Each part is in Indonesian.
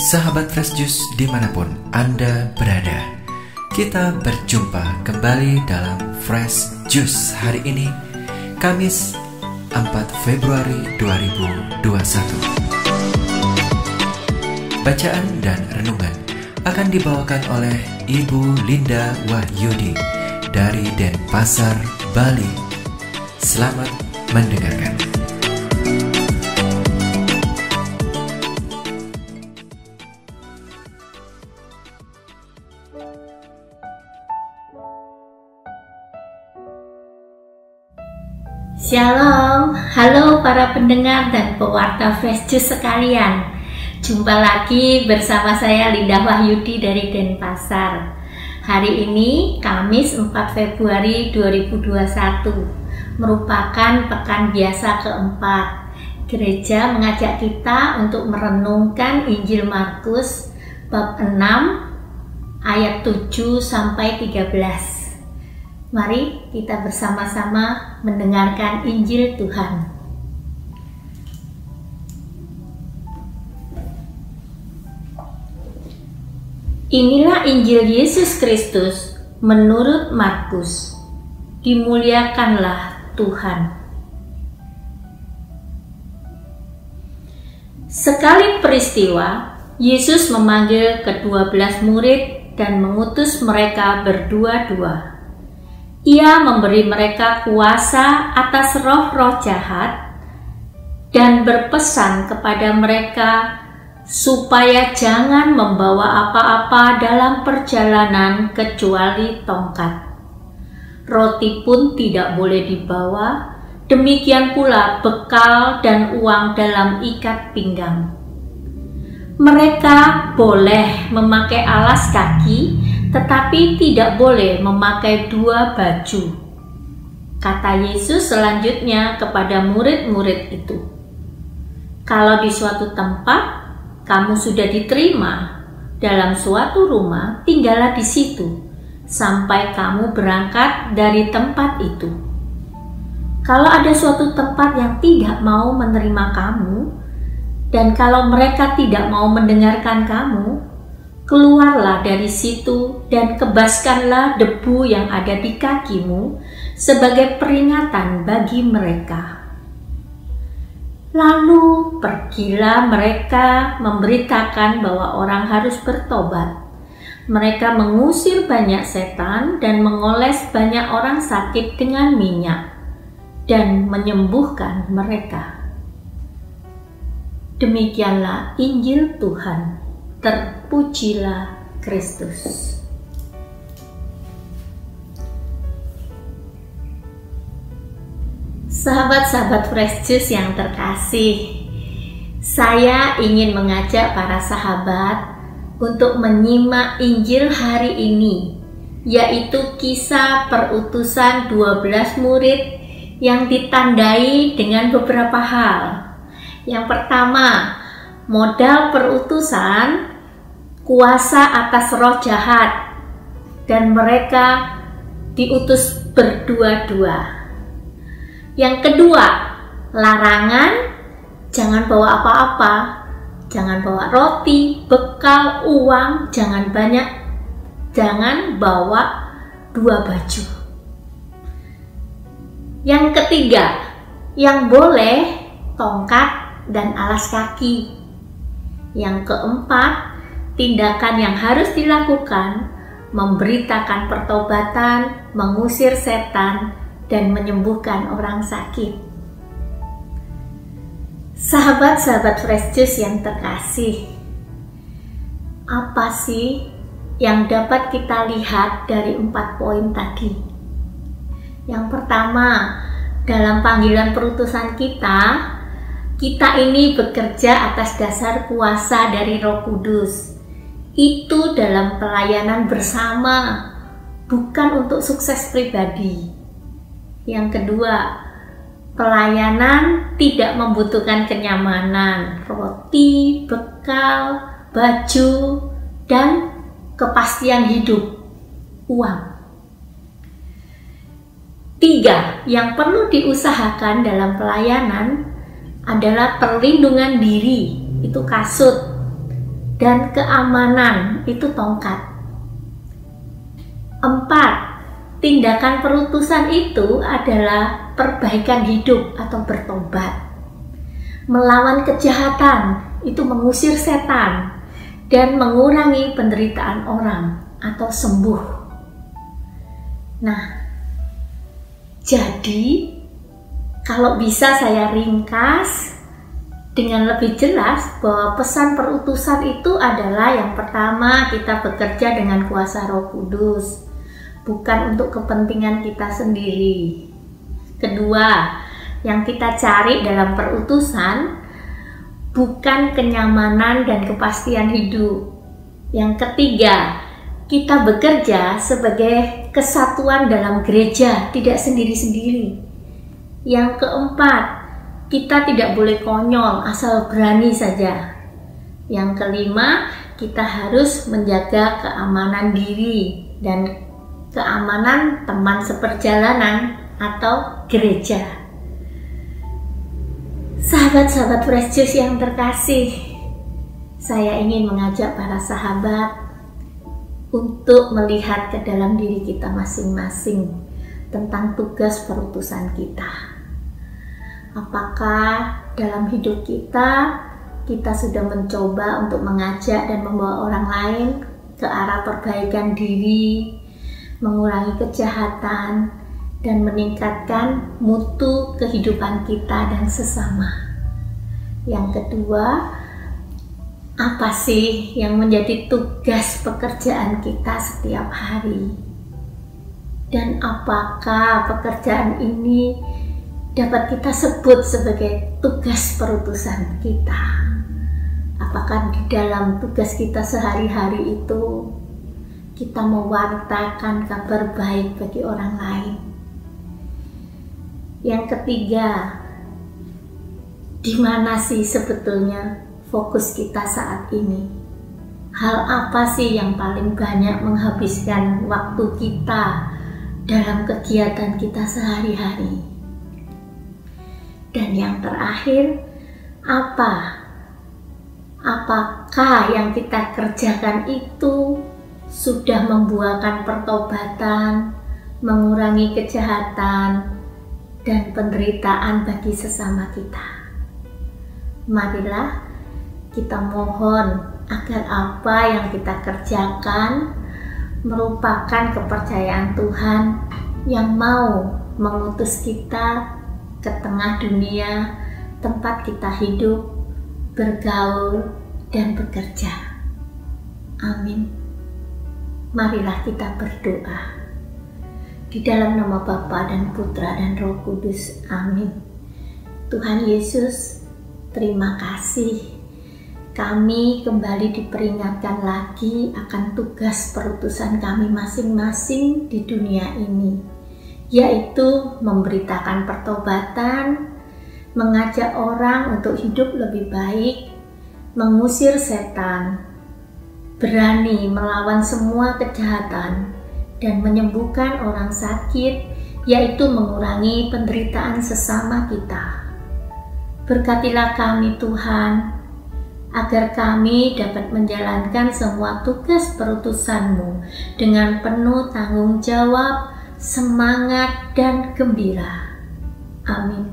Sahabat Fresh Juice dimanapun Anda berada, kita berjumpa kembali dalam Fresh Juice hari ini, Kamis 4 Februari 2021. Bacaan dan renungan akan dibawakan oleh Ibu Linda Wahyudi dari Denpasar, Bali. Selamat mendengarkan. Shalom, halo para pendengar dan pewarta Fresh Juice sekalian. Jumpa lagi bersama saya Linda Wahyudi dari Denpasar. Hari ini Kamis 4 Februari 2021 merupakan pekan biasa keempat. Gereja mengajak kita untuk merenungkan Injil Markus bab 6 ayat 7 sampai 13. Mari kita bersama-sama mendengarkan Injil Tuhan. Inilah Injil Yesus Kristus menurut Markus. Dimuliakanlah Tuhan. Sekali peristiwa, Yesus memanggil ke-12 murid dan mengutus mereka berdua-dua. Ia memberi mereka kuasa atas roh-roh jahat dan berpesan kepada mereka supaya jangan membawa apa-apa dalam perjalanan kecuali tongkat. Roti pun tidak boleh dibawa, demikian pula bekal dan uang dalam ikat pinggang. Mereka boleh memakai alas kaki, tetapi tidak boleh memakai dua baju. Kata Yesus selanjutnya kepada murid-murid itu, "Kalau di suatu tempat kamu sudah diterima dalam suatu rumah, tinggallah di situ sampai kamu berangkat dari tempat itu. Kalau ada suatu tempat yang tidak mau menerima kamu, dan kalau mereka tidak mau mendengarkan kamu, keluarlah dari situ dan kebaskanlah debu yang ada di kakimu sebagai peringatan bagi mereka." Lalu pergilah mereka memberitakan bahwa orang harus bertobat. Mereka mengusir banyak setan dan mengoles banyak orang sakit dengan minyak dan menyembuhkan mereka. Demikianlah Injil Tuhan. Terpujilah Kristus. Sahabat-sahabat Fresh Juice yang terkasih, saya ingin mengajak para sahabat untuk menyimak Injil hari ini, yaitu kisah perutusan 12 murid yang ditandai dengan beberapa hal. Yang pertama, modal perutusan, kuasa atas roh jahat, dan mereka diutus berdua-dua. Yang kedua, larangan, jangan bawa apa-apa, jangan bawa roti, bekal, uang, jangan banyak, jangan bawa dua baju. Yang ketiga, yang boleh tongkat dan alas kaki. Yang keempat, tindakan yang harus dilakukan, memberitakan pertobatan, mengusir setan, dan menyembuhkan orang sakit. Sahabat-sahabat Fresh Juice yang terkasih, apa sih yang dapat kita lihat dari 4 poin tadi? Yang pertama, dalam panggilan perutusan kita ini bekerja atas dasar kuasa dari Roh Kudus. Itu dalam pelayanan bersama, bukan untuk sukses pribadi. Yang kedua, pelayanan tidak membutuhkan kenyamanan, roti, bekal, baju, dan kepastian hidup, uang. 3, yang perlu diusahakan dalam pelayanan adalah perlindungan diri, itu kasut, dan keamanan itu tongkat. 4. Tindakan perutusan itu adalah perbaikan hidup atau bertobat. Melawan kejahatan itu mengusir setan dan mengurangi penderitaan orang atau sembuh. Nah, jadi kalau bisa saya ringkas dengan lebih jelas bahwa pesan perutusan itu adalah yang pertama, kita bekerja dengan kuasa Roh Kudus, bukan untuk kepentingan kita sendiri. Kedua, yang kita cari dalam perutusan bukan kenyamanan dan kepastian hidup. Yang ketiga, kita bekerja sebagai kesatuan dalam gereja, tidak sendiri-sendiri. Yang keempat, kita tidak boleh konyol asal berani saja. Yang kelima, kita harus menjaga keamanan diri dan keamanan teman seperjalanan atau gereja. Sahabat-sahabat Fresh Juice yang terkasih, saya ingin mengajak para sahabat untuk melihat ke dalam diri kita masing-masing tentang tugas perutusan kita. Apakah dalam hidup kita sudah mencoba untuk mengajak dan membawa orang lain ke arah perbaikan diri, mengurangi kejahatan, dan meningkatkan mutu kehidupan kita dan sesama? Yang kedua, apa sih yang menjadi tugas pekerjaan kita setiap hari? Dan apakah pekerjaan ini dapat kita sebut sebagai tugas perutusan kita? Apakah di dalam tugas kita sehari-hari itu kita mewartakan kabar baik bagi orang lain? Yang ketiga, di mana sih sebetulnya fokus kita saat ini? Hal apa sih yang paling banyak menghabiskan waktu kita dalam kegiatan kita sehari-hari? Dan yang terakhir, apakah yang kita kerjakan itu sudah membuahkan pertobatan, mengurangi kejahatan, dan penderitaan bagi sesama kita? Marilah kita mohon agar apa yang kita kerjakan merupakan kepercayaan Tuhan yang mau mengutus kita ke tengah dunia tempat kita hidup, bergaul, dan bekerja. Amin. Marilah kita berdoa. Di dalam nama Bapa dan Putra dan Roh Kudus. Amin. Tuhan Yesus, terima kasih. Kami kembali diperingatkan lagi akan tugas perutusan kami masing-masing di dunia ini, yaitu memberitakan pertobatan, mengajak orang untuk hidup lebih baik, mengusir setan, berani melawan semua kejahatan, dan menyembuhkan orang sakit, yaitu mengurangi penderitaan sesama kita. Berkatilah kami Tuhan, agar kami dapat menjalankan semua tugas perutusan-Mu dengan penuh tanggung jawab, semangat, dan gembira. Amin.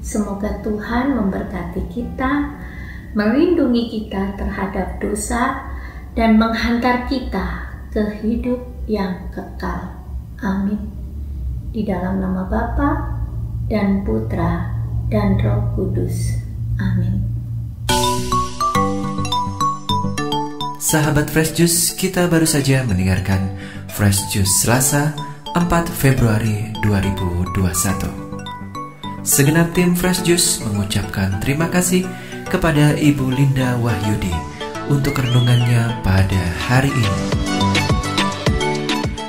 Semoga Tuhan memberkati kita, melindungi kita terhadap dosa, dan menghantar kita ke hidup yang kekal. Amin. Di dalam nama Bapa dan Putra dan Roh Kudus. Amin. Sahabat Fresh Juice, kita baru saja mendengarkan Fresh Juice Selasa 4 Februari 2021. Segenap tim Fresh Juice mengucapkan terima kasih kepada Ibu Linda Wahyudi untuk renungannya pada hari ini.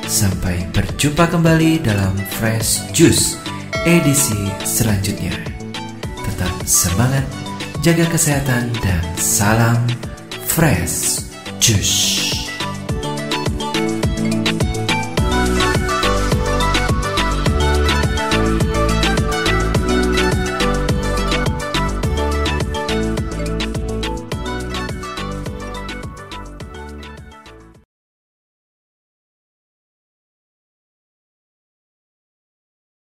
Sampai berjumpa kembali dalam Fresh Juice edisi selanjutnya. Tetap semangat, jaga kesehatan, dan salam Fresh Juice.